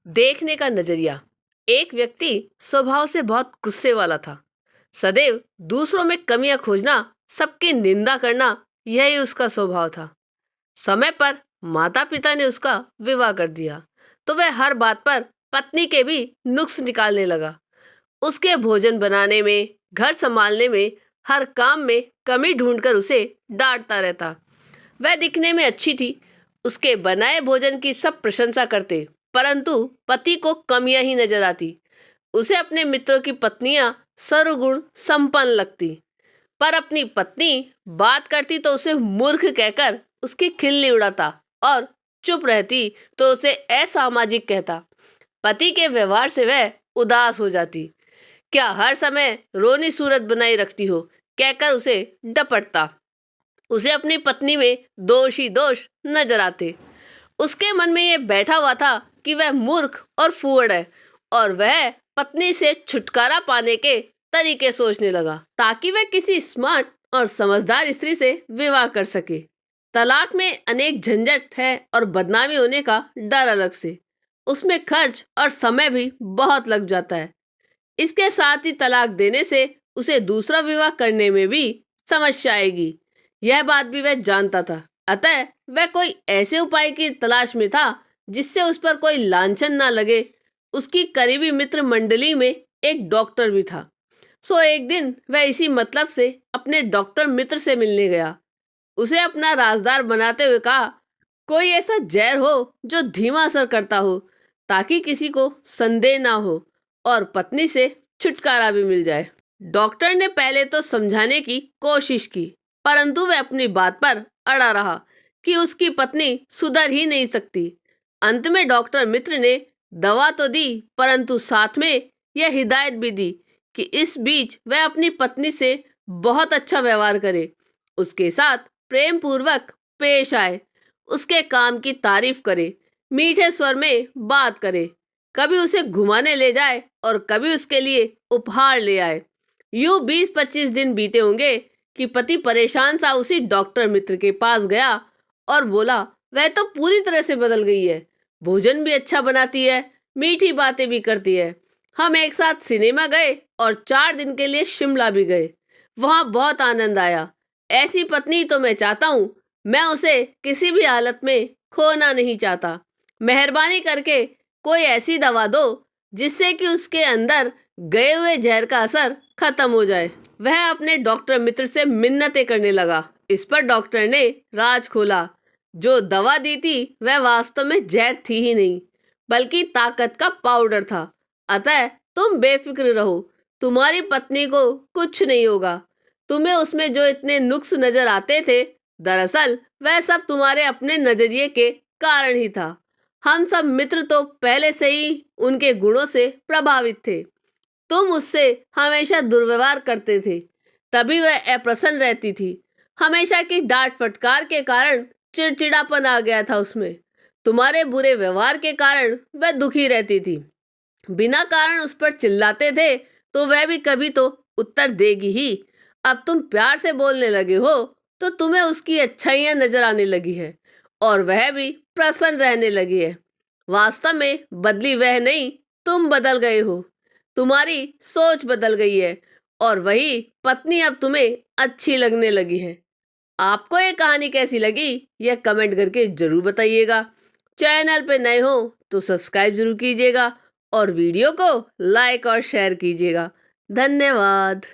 देखने का नजरिया। एक व्यक्ति स्वभाव से बहुत गुस्से वाला था। सदैव दूसरों में कमियां खोजना, सबकी निंदा करना, यही उसका स्वभाव था। समय पर माता पिता ने उसका विवाह कर दिया तो वह हर बात पर पत्नी के भी नुक्स निकालने लगा। उसके भोजन बनाने में, घर संभालने में, हर काम में कमी ढूंढकर उसे डांटता रहता। वह दिखने में अच्छी थी, उसके बनाए भोजन की सब प्रशंसा करते, परंतु पति को कमियां ही नजर आती। उसे अपने मित्रों की पत्नियां सर्वगुण संपन्न लगती, पर अपनी पत्नी बात करती तो उसे मूर्ख कहकर उसकी खिल्ली उड़ाता और चुप रहती तो उसे असामाजिक कहता। पति के व्यवहार से वह उदास हो जाती। क्या हर समय रोनी सूरत बनाई रखती हो, कहकर उसे डपटता। उसे अपनी पत्नी में दोष ही दोष नजर आते। उसके मन में यह बैठा हुआ था कि वह मूर्ख और फूहड़ है, और वह पत्नी से छुटकारा पाने के तरीके सोचने लगा ताकि वह किसी स्मार्ट और समझदार स्त्री से विवाह कर सके। तलाक में अनेक झंझट है और बदनामी होने का डर अलग से। उसमें खर्च और समय भी बहुत लग जाता है। इसके साथ ही तलाक देने से उसे दूसरा विवाह करने में भी समस्या आएगी। यह बात भी वह जानता था। अतः वह कोई ऐसे उपाय की तलाश में था जिससे उस पर कोई लांछन ना लगे। उसकी करीबी मित्र मंडली में एक डॉक्टर भी था। सो एक दिन वह इसी मतलब से अपने डॉक्टर मित्र से मिलने गया। उसे अपना राजदार बनाते हुए कहा, कोई ऐसा जहर हो जो धीमा असर करता हो, ताकि किसी को संदेह ना हो और पत्नी से छुटकारा भी मिल जाए। डॉक्टर ने पहले तो समझाने की कोशिश की, परंतु वह अपनी बात पर अड़ा रहा कि उसकी पत्नी सुधर ही नहीं सकती। अंत में डॉक्टर मित्र ने दवा तो दी, परंतु साथ में यह हिदायत भी दी कि इस बीच वह अपनी पत्नी से बहुत अच्छा व्यवहार करे, उसके साथ प्रेम पूर्वक पेश आए, उसके काम की तारीफ करे, मीठे स्वर में बात करे, कभी उसे घुमाने ले जाए और कभी उसके लिए उपहार ले आए। यूं 20-25 दिन बीते होंगे कि पति परेशान सा उसी डॉक्टर मित्र के पास गया और बोला, वह तो पूरी तरह से बदल गई है। भोजन भी अच्छा बनाती है, मीठी बातें भी करती है। हम एक साथ सिनेमा गए और 4 दिन के लिए शिमला भी गए। वहाँ बहुत आनंद आया। ऐसी पत्नी तो मैं चाहता हूँ। मैं उसे किसी भी हालत में खोना नहीं चाहता। मेहरबानी करके कोई ऐसी दवा दो जिससे कि उसके अंदर गए हुए जहर का असर खत्म हो जाए। वह अपने डॉक्टर मित्र से मिन्नतें करने लगा। इस पर डॉक्टर ने राज खोला। जो दवा दी थी वह वास्तव में जहर थी ही नहीं, बल्कि ताकत का पाउडर था। अतः तुम बेफिक्र रहो, तुम्हारी पत्नी को कुछ नहीं होगा। तुम्हें उसमें जो इतने नुक्स नजर आते थे, दरअसल वह सब तुम्हारे अपने नजरिए के कारण ही था। हम सब मित्र तो पहले से ही उनके गुणों से प्रभावित थे। तुम उससे हमेशा दुर्व्यवहार करते थे, तभी वह अप्रसन्न रहती थी। हमेशा की डांट फटकार के कारण चिड़चिड़ापन आ गया था उसमें। तुम्हारे बुरे व्यवहार के कारण वह दुखी रहती थी। बिना कारण उस पर चिल्लाते थे तो वह भी कभी तो उत्तर देगी ही। अब तुम प्यार से बोलने लगे हो तो तुम्हें उसकी अच्छाइयाँ नजर आने लगी है और वह भी प्रसन्न रहने लगी है। वास्तव में बदली वह नहीं, तुम बदल गए हो। तुम्हारी सोच बदल गई है और वही पत्नी अब तुम्हें अच्छी लगने लगी है। आपको ये कहानी कैसी लगी, यह कमेंट करके जरूर बताइएगा। चैनल पे नए हो तो सब्सक्राइब जरूर कीजिएगा और वीडियो को लाइक और शेयर कीजिएगा। धन्यवाद।